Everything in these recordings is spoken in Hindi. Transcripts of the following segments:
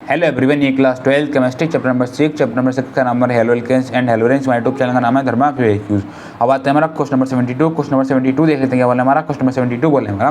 हेलो एवरीवन, ये क्लास 12 केमिस्ट्री चैप्टर नंबर 6 का नंबर हेलो एल्केन्स एंड हेलोरेंस। हमारे यूट्यूब चैनल का नाम है धर्मा फ्यूज। अब आते हैं हमारा क्वेश्चन नंबर 72। क्वेश्चन नंबर 72 देख लेते हैं क्या बोला हमारा। क्वेश्चन नंबर 72 बोले हमारा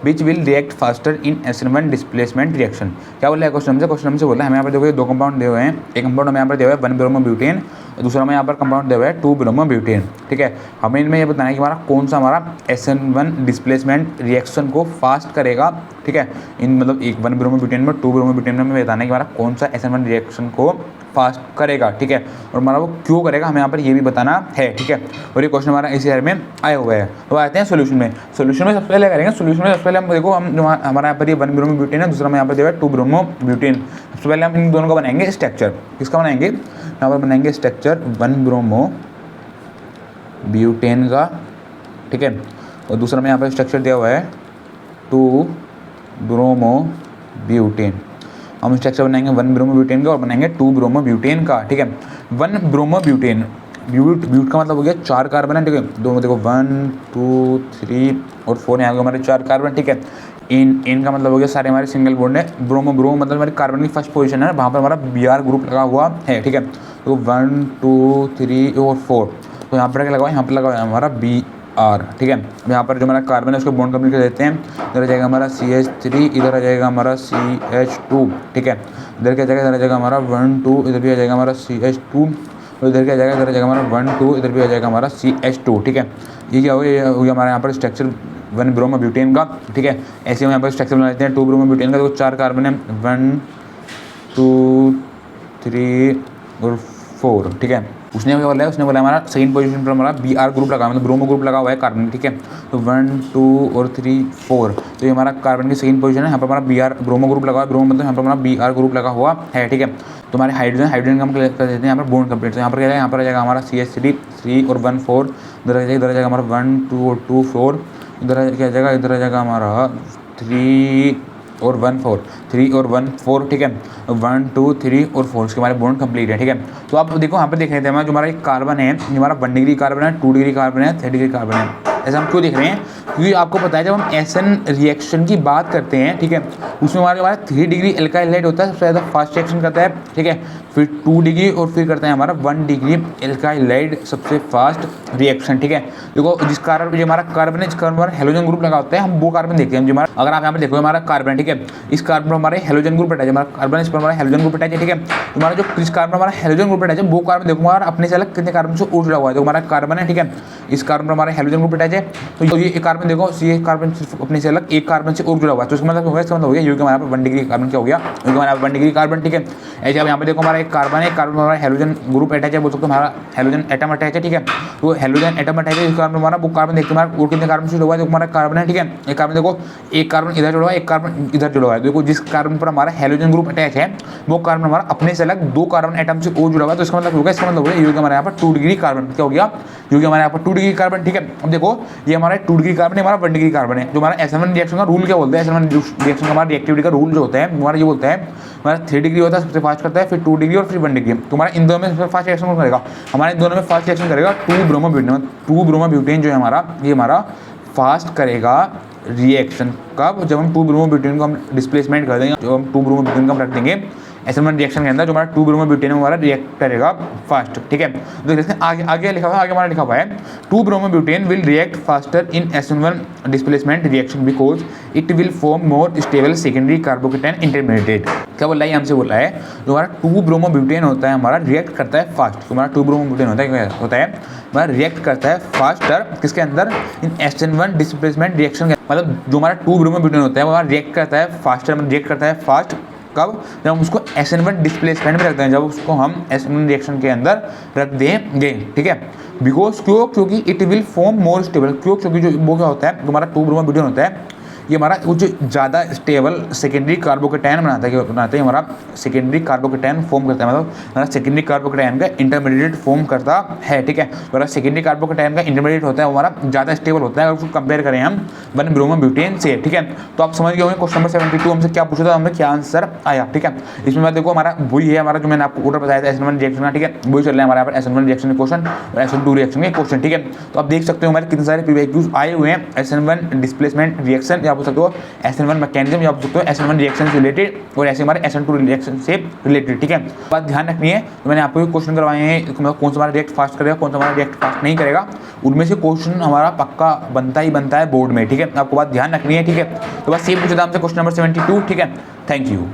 which will react faster in SN1 displacement reaction. क्या बोला है क्वेश्चन से बोला हमें यहाँ पर देखो दो कंपाउंड दिए हुए हैं। एक कंपाउंड हमें यहाँ पर दिया हुआ है 1 ब्रोमो ब्यूटेन और दूसरा हमें यहाँ पर कंपाउंड दिया हुआ है 2 ब्रोमो ब्यूटेन। ठीक है, हमें इनमें ये बताना है कि हमारा कौन सा हमारा SN1 डिस्प्लेसमेंट रिएक्शन को फास्ट करेगा। ठीक है, इन मतलब एक 1 ब्रोमो ब्यूटेन में 2 ब्रोमो ब्यूटेन में हमें बताना है कि हमारा कौन सा SN1 रिएक्शन को फास्ट करेगा। ठीक है, और हमारा वो क्यों करेगा हमें यहाँ पर ये भी बताना है। ठीक है, और ये क्वेश्चन हमारा इसी में आया हुआ है। तो आते हैं सोल्यूशन में सबसे पहले करेंगे। सोल्यूशन में सबसे पहले हम देखो हम हमारा यहाँ पर ये 1 ब्रोमो ब्यूटेन है, दूसरा में यहाँ पर दिया है 2 ब्रोमो ब्यूटेन। सबसे पहले हम इन दोनों का बनाएंगे स्ट्रक्चर। किसका बनाएंगे? यहाँ पर बनाएंगे स्ट्रक्चर 1 ब्रोमो ब्यूटेन का। ठीक है, और दूसरा में यहाँ पर स्ट्रक्चर दिया हुआ है 2 ब्रोमो ब्यूटेन। हम स्ट्रक्चर बनाएंगे 1 ब्रोमो ब्यूटेन का और बनाएंगे 2 ब्रोमो ब्यूटेन का। ठीक है, 1 ब्रोमो ब्यूटेन, ब्यूट का मतलब हो गया 4 कार्बन है। ठीक है, दोनों देखो 1 2 3 और 4 यहाँ हमारे 4 कार्बन। ठीक है, इन का मतलब हो गया सारे हमारे सिंगल बॉन्ड है। ब्रोमो मतलब हमारे कार्बन की फर्स्ट पोजीशन है, वहाँ पर हमारा Br ग्रुप लगा हुआ है। ठीक है, तो 1 2 3 और 4, तो यहाँ पर क्या लगा हुआ है? यहाँ पर लगा हुआ है हमारा Br। ठीक है, यहाँ पर जो हमारा कार्बन है उसको बॉन्ड कंप्लीट कर देते हैं। इधर आ जाएगा हमारा CH3, इधर आ जाएगा हमारा CH2। ठीक है, इधर क्या जाएगा? इधर आ जाएगा हमारा 1 2, इधर भी आ जाएगा हमारा CH2, और इधर क्या जाएगा? इधर आ जाएगा हमारा 1 2, इधर भी आ जाएगा हमारा CH2। ठीक है, ये क्या हो गया हमारा यहाँ पर स्ट्रक्चर 1 ब्रोमो ब्यूटेन का। ठीक है, ऐसे हम यहाँ पर स्ट्रक्चर बना लेते हैं 2 ब्रोमो ब्यूटेन का। तो 4 कार्बन है 1 2 3 और 4। ठीक है, उसने क्या बोला है? उसने बोला हमारा सेकंड पोजीशन पर हमारा Br ग्रुप लगा, मतलब ब्रोमो ग्रुप लगा हुआ है कार्बन। ठीक है, तो 1 2 और 3 4, तो ये हमारा कार्बन की सेकंड पोजीशन है। यहाँ पर हमारा Br ब्रोमो ग्रुप लगा हुआ है, ब्रोमो मतलब यहाँ पर हमारा Br ग्रुप लगा हुआ है। ठीक है, तो हमारे हाइड्रोजन का हम कर देते हैं यहाँ पर बॉन्ड कंप्लीट। तो यहाँ पर क्या जाएगा? यहाँ पर आ जाएगा हमारा CH3 और 1 4, इधर आ जाएगा हमारा 1 2 और 2 4, इधर क्या जाएगा? इधर आ जाएगा हमारा 3 और 1 4, 3 और 1 4। ठीक है, 1 2 3 और 4, इसके हमारे बॉन्ड कंप्लीट है। ठीक है, तो आप देखो यहाँ पर देख रहे थे हमारा जो हमारा एक कार्बन है, ये हमारा 1 डिग्री कार्बन है, 2 डिग्री कार्बन है, 3 डिग्री कार्बन है। ऐसा हम क्यों देख रहे हैं? क्योंकि आपको पता है जब हम SN रिएक्शन की बात करते हैं, ठीक है, उसमें हमारा 3 डिग्री एल्काइल हाइड्राइड होता है, सबसे ज़्यादा फास्ट रिएक्शन करता है। ठीक है, फिर 2 डिग्री और फिर करता है हमारा 1 डिग्री एल्काइल हाइड्राइड सबसे फास्ट रिएक्शन। ठीक है, देखो जिस कार्बन जो हमारा कार्बन है, जिस कार्बन हमारा हेलोजन ग्रुप लगा होता है, हम वो कार्बन देखते हैं जो हमारा, अगर आप यहाँ पर देखो हमारा कार्बन, ठीक है, इस कार्बन पर हमारे हेलोजन ग्रुप अटैच है, हमारा कार्बन इस पर हमारा हेलोजन ग्रुप अटैच है। ठीक है, हमारा जो इस कार्बन हमारा हेलोजन ग्रुप अटैच है, वो कार्बन देखो हमारा अपने से अलग कितने कार्बन से और जुड़ा हुआ है। जो हमारा कार्बन है, ठीक है, इस कार्बन पर हमारा हेलोजन ग्रुप अटैच है, तो ये एक कार्बन देखो, ये कार्बन सिर्फ अपने से अलग एक कार्बन से और जुड़ा हुआ है। तो इसका मतलब हो गया ये हमारा 1 डिग्री कार्बन क्या हो गया? हमारा 1 डिग्री कार्बन। ठीक है, ऐसे अब यहाँ पे देखो हमारा एक कार्बन है, कार्बन हमारा हेलोजन ग्रुप अटैच है, बोल सकते हमारा हेलोजन एटम अटैच है। ठीक है, तो हेलोजन एटम अटैच है, इस कार्बन हमारा वो कार्बन देखते हमारा और कितने कार्बन से जुड़ा हुआ है? जो हमारा कार्बन है, ठीक है, एक कार्बन देखो, एक कार्बन इधर जुड़ा हुआ है, एक कार्बन इधर जुड़ा हुआ है। देखो जिस कार्बन पर हमारा हेलोजन ग्रुप अटैच है, वो कार्बन हमारा अपने से अलग 2 कार्बन एटम से और जुड़ा हुआ है। तो इसका मतलब होगा, इसका मतलब होगा ये हमारे यहाँ पर 2 डिग्री कार्बन क्या हो गया? क्योंकि हमारे यहाँ पर 2 डिग्री कार्बन। ठीक है, अब देखो ये हमारा 2 डिग्री कार्बन है, हमारा 1 डिग्री कार्बन है। जो हमारा SN1 रिएक्शन का रूल क्या बोलते हैं? SN1 रिएक्शन का हमारा रिएक्टिविटी का रूल जो होता है हमारा ये बोलता है हमारा 3 डिग्री होता है सबसे फास्ट करता है, फिर 2 डिग्री और फिर 1 डिग्री। तो हमारा इन दोनों में सबसे फास्ट रिएक्शन कौन करेगा? हमारे इन दोनों में फास्ट रिएक्शन करेगा 2 ब्रोमो ब्यूटेन। 2 ब्रोमो ब्यूटेन जो है हमारा, ये हमारा फास्ट करेगा रिएक्शन। कब? जब हम 2 ब्रोमो ब्यूटेन को हम डिस्प्लेसमेंट कर देंगे, जब हम 2 ब्रोमो ब्यूटेन को हम रख देंगे SN1 रिएक्शन के अंदर, जो हमारा 2 ब्रोमो ब्यूटेन हमारा रिएक्ट करेगा फास्ट। ठीक है, तो देखते हैं आगे लिखा हुआ है, आगे हमारा लिखा हुआ है 2 bromo butane will react faster in SN1 displacement reaction because it will form more stable secondary carbocation intermediate. क्या बोला है? हमसे बोला है जो हमारा 2 ब्रोमो ब्यूटेन होता है हमारा रिएक्ट करता है फास्ट। तो हमारा 2 ब्रोमो ब्यूटेन होता है हमारा रिएक्ट करता है फास्टर किसके अंदर? इन SN1 डिस्प्लेसमेंट रिएक्शन के, मतलब जो हमारा 2 ब्रोमो ब्यूटेन होता है वो हमारा रिएक्ट करता है फास्टर, रिएक्ट करता है फास्ट। कब? जब हम उसको SN1 डिस्प्लेसमेंट में रखते हैं, जब उसको हम SN1 रिएक्शन के अंदर रख देंगे। ठीक है, बिकॉज क्योंकि it will form more stable. क्योंकि जो वो क्या होता है, जो हमारा 2 ब्रोमो ब्यूटेन होता है, ये हमारा कुछ ज़्यादा स्टेबल सेकेंडरी कार्बोकेटाइन बनाता है हमारा सेकेंडरी कार्बोकेटाइन फॉर्म करता है, मतलब हमारा सेकेंडरी कार्बोकेटाइन का इंटरमीडिएट फॉर्म करता है। ठीक है, हमारा सेकेंडरी कार्बोकेटाइन का इंटरमीडिएट होता है, वो हमारा ज़्यादा स्टेबल होता है अगर उसको कंपेयर करें हम 1 ब्रोमो ब्यूटेन से। ठीक है, तो आप समझ गए होंगे क्वेश्चन नंबर 72 हमसे क्या पूछा था, हमें क्या आंसर आया। ठीक है, इसमें मैं देखो हमारा वही है हमारा जो मैंने आपको ऑर्डर बताया था SN1 रिएक्शन का। ठीक है, वही चल रहा है हमारे यहाँ पर SN1 रिएक्शन के क्वेश्चन और SN2 रिएक्शन के क्वेश्चन। ठीक है, तो आप देख सकते हो हमारे कितने सारे PYQs आए हुए हैं SN1 डिस्प्लेसमेंट रिएक्शन या आप पूछ सकते हो SN1 मैकेनिज्म, या आप पूछ सकते हो SN1 रिएक्शन से रिलेटेड, और ऐसे हमारे SN2 रिएक्शन से रिलेटेड, ठीक है। बात ध्यान रखनी है, तो मैंने आपको क्वेश्चन करवाए हैं, मतलब कौन सा हमारा रिएक्ट फास्ट करेगा, कौन सा हमारा रिएक्ट फास्ट नहीं करेगा, उनमें से क्वेश्चन हमारा पक्का बनता ही बनता है बोर्ड में, ठीक है। आपको बात ध्यान रखनी है, ठीक है। तो बस ये पूछा था हमसे क्वेश्चन नंबर 72, ठीक है। Thank you.